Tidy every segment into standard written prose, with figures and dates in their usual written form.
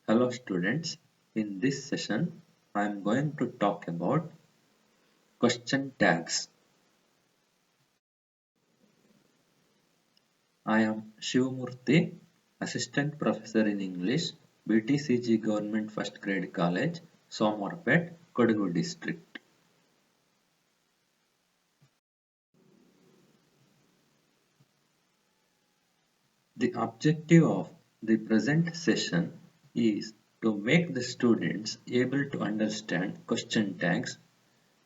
Hello students, in this session I am going to talk about question tags. I am Shivamurthy, Assistant Professor in English, BTCG Government First Grade College, Somarpet, Kodagu District. The objective of the present session is to make the students able to understand question tags,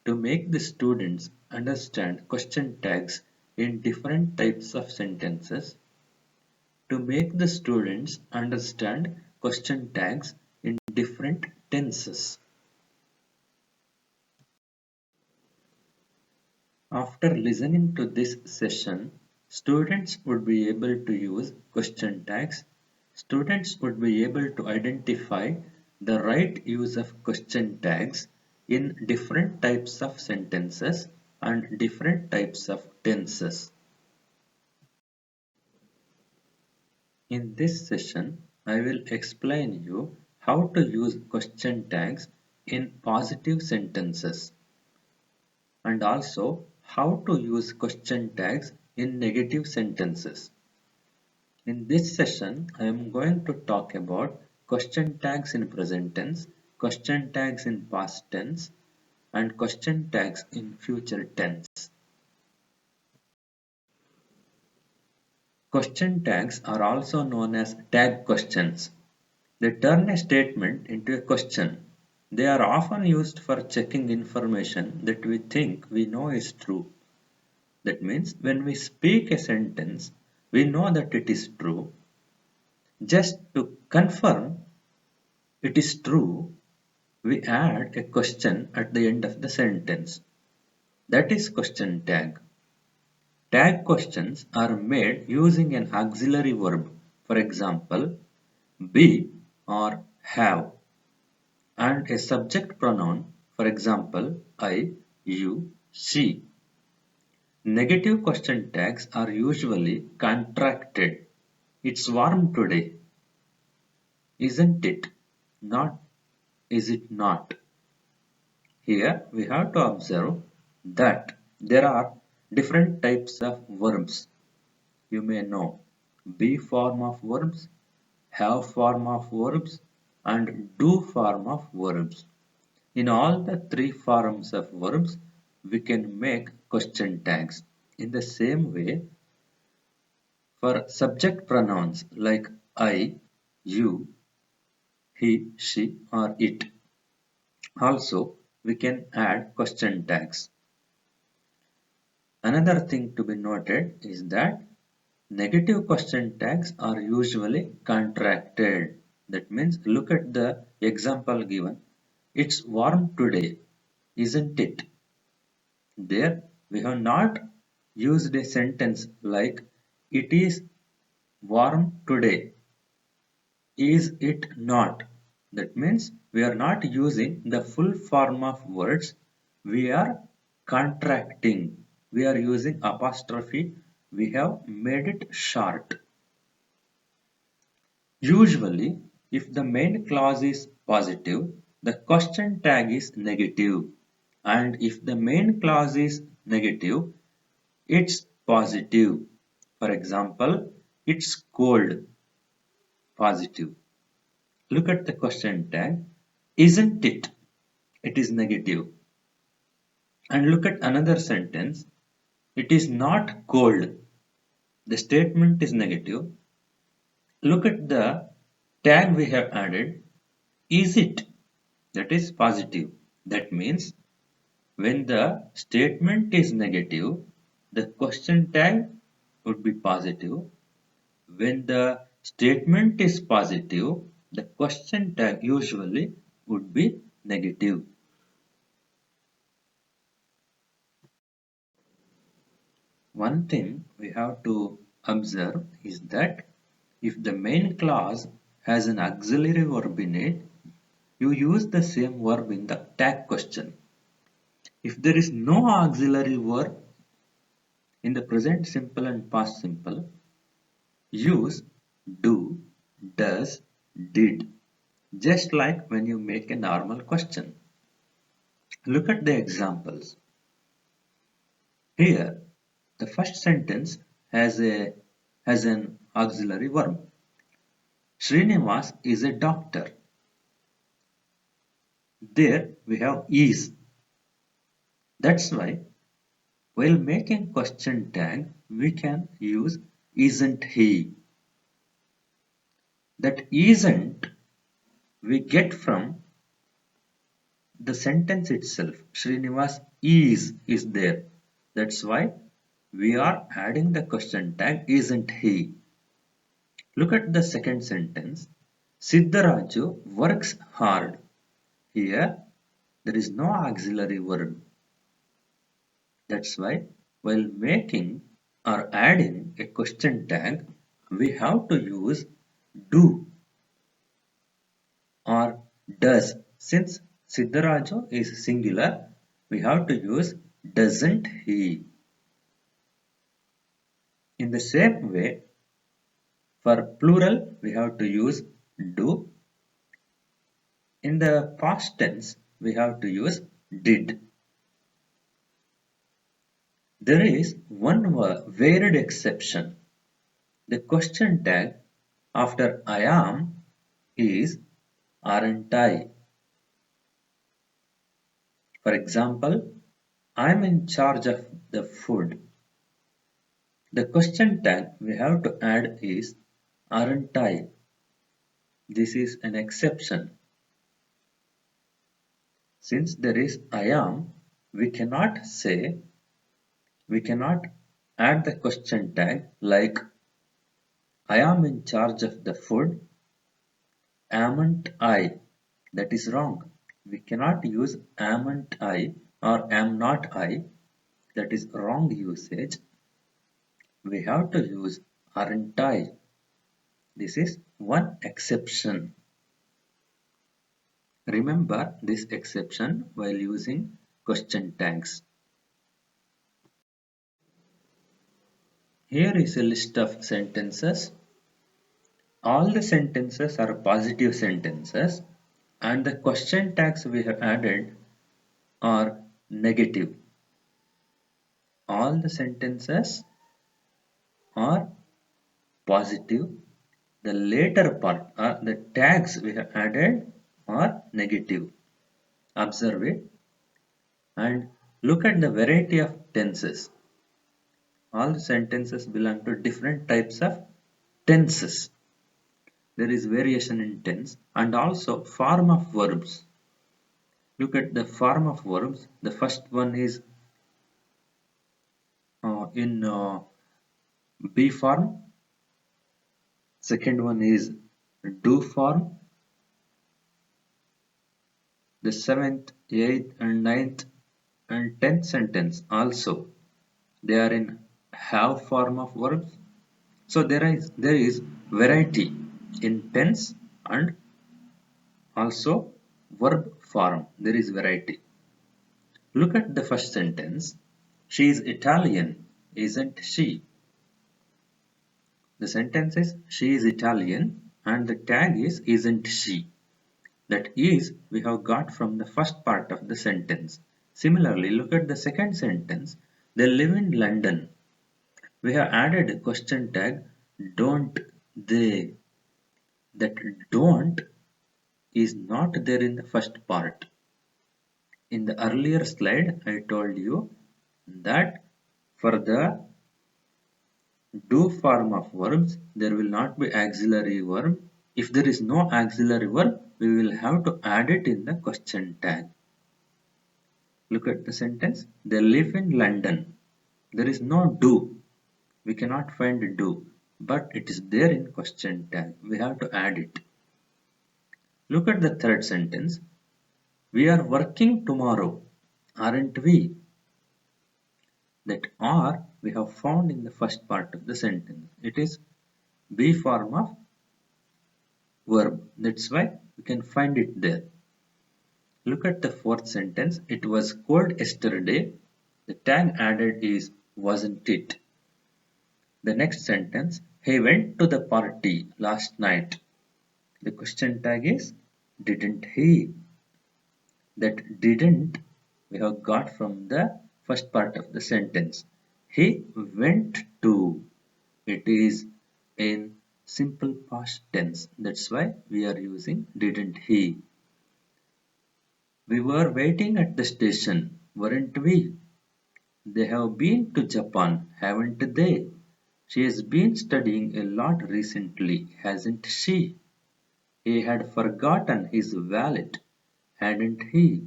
to make the students understand question tags in different types of sentences, to make the students understand question tags in different tenses. After listening to this session, students would be able to use question tags. Students would be able to identify the right use of question tags in different types of sentences and different types of tenses. In this session, I will explain you how to use question tags in positive sentences and also how to use question tags in negative sentences. In this session, I am going to talk about question tags in present tense, question tags in past tense, and question tags in future tense. Question tags are also known as tag questions. They turn a statement into a question. They are often used for checking information that we think we know is true. That means when we speak a sentence, we know that it is true. Just to confirm it is true, we add a question at the end of the sentence. That is question tag. Tag questions are made using an auxiliary verb, for example, be or have, and a subject pronoun, for example, I, you, she. Negative question tags are usually contracted. It's warm today. Isn't it? Not. Is it not? Here we have to observe that there are different types of verbs. You may know be form of verbs, have form of verbs, and do form of verbs. In all the three forms of verbs, we can make question tags. In the same way, for subject pronouns like I, you, he, she, or it, also we can add question tags. Another thing to be noted is that negative question tags are usually contracted. That means look at the example given. It's warm today, isn't it? There we have not used a sentence like it is warm today. Is it not? That means we are not using the full form of words. We are contracting. We are using apostrophe. We have made it short. Usually, if the main clause is positive, the question tag is negative. And if the main clause is negative, it's positive. For example, it's cold, positive. Look at the question tag. Isn't it? It is negative. And look at another sentence. It is not cold. The statement is negative. Look at the tag we have added. Is it? That is positive. That means when the statement is negative, the question tag would be positive. When the statement is positive, the question tag usually would be negative. One thing we have to observe is that if the main clause has an auxiliary verb in it, you use the same verb in the tag question. If there is no auxiliary verb in the present simple and past simple, use do, does, did. just like when you make a normal question. Look at the examples. Here, the first sentence has an auxiliary verb. Srinivas is a doctor. There we have is. That's why while making question tag, we can use isn't he. That isn't we get from the sentence itself. Srinivas is there. That's why we are adding the question tag isn't he. Look at the second sentence. Siddharaju works hard. Here there is no auxiliary verb. That's why while making or adding a question tag, we have to use do or does. Since Siddharaju is singular, we have to use doesn't he. In the same way, for plural, we have to use do. In the past tense, we have to use did. There is one varied exception. The question tag after I am is aren't I. For example, I'm in charge of the food. The question tag we have to add is aren't I. This is an exception. Since there is I am, we cannot add the question tag like I am in charge of the food, amn't I? That is wrong. We cannot use amn't I or am not I. That is wrong usage. We have to use aren't I. This is one exception. Remember this exception while using question tags. Here is a list of sentences. All the sentences are positive sentences and the question tags we have added are negative. All the sentences are positive. The later part, the tags we have added are negative. Observe it and look at the variety of tenses. All the sentences belong to different types of tenses. There is variation in tense and also form of verbs. Look at the form of verbs. The first one is in be form. Second one is do form. The seventh, eighth, and ninth and tenth sentence also they are in have form of verbs. So there is variety in tense and also verb form. There is variety. Look at the first sentence. She is Italian, isn't she? The sentence is she is Italian and the tag is isn't she. That is we have got from the first part of the sentence. Similarly, look at the second sentence. They live in London. We have added a question tag don't they. That don't is not there in the first part. In the earlier slide, I told you that for the do form of verbs, there will not be auxiliary verb. If there is no auxiliary verb, we will have to add it in the question tag. Look at the sentence. They live in London. There is no do. We cannot find do, but it is there in question tag. We have to add it. Look at the third sentence. We are working tomorrow, aren't we? That are we have found in the first part of the sentence. It is be form of verb. That's why we can find it there. Look at the fourth sentence. It was cold yesterday. The tag added is wasn't it? The next sentence. He went to the party last night. The question tag is Didn't he? That didn't we have got from the first part of the sentence. He went to. It is in simple past tense. That's why we are using didn't he. We were waiting at the station, weren't we? They have been to Japan, haven't they? She has been studying a lot recently, hasn't she? He had forgotten his wallet, hadn't he?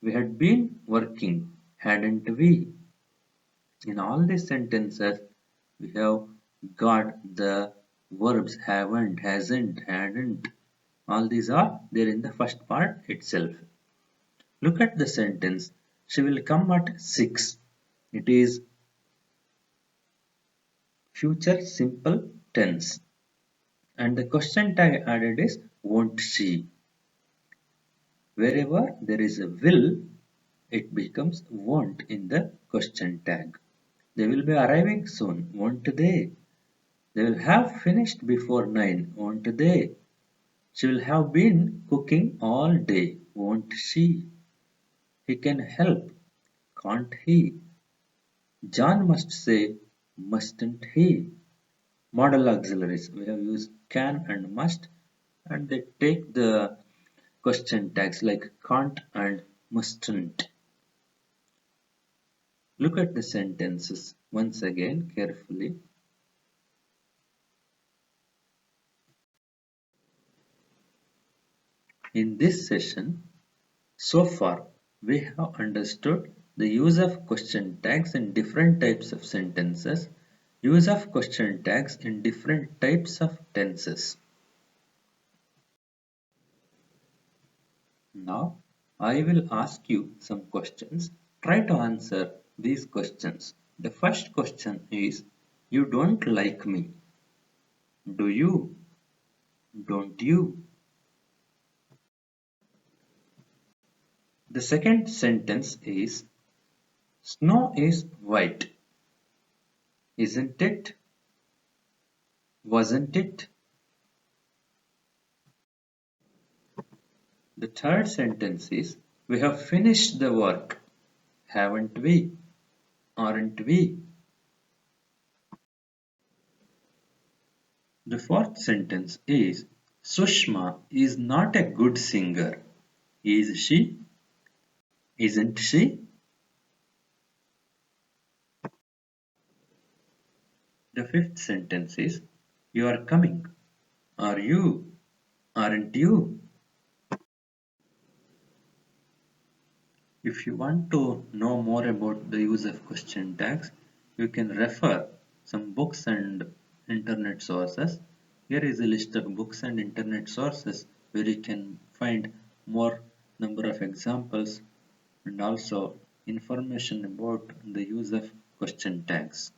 We had been working, hadn't we? In all these sentences, we have got the verbs haven't, hasn't, hadn't. All these are there in the first part itself. Look at the sentence. She will come at 6. It is future simple tense. And the question tag added is won't she. Wherever there is a will, it becomes won't in the question tag. They will be arriving soon, won't they? They will have finished before 9, won't they? She will have been cooking all day, won't she? He can help, can't he? John must say, mustn't he? Modal auxiliaries. We have used can and must, and they take the question tags like can't and mustn't. Look at the sentences once again carefully. In this session, so far we have understood the use of question tags in different types of sentences, use of question tags in different types of tenses. Now, I will ask you some questions. Try to answer these questions. The first question is, you don't like me. Do you? Don't you? The second sentence is, snow is white. Isn't it? Wasn't it? The third sentence is, we have finished the work. Haven't we? Aren't we? The fourth sentence is, Sushma is not a good singer. Is she? Isn't she? The fifth sentence is, you are coming. Are you? Aren't you? If you want to know more about the use of question tags, you can refer some books and internet sources. Here is a list of books and internet sources where you can find more number of examples and also information about the use of question tags.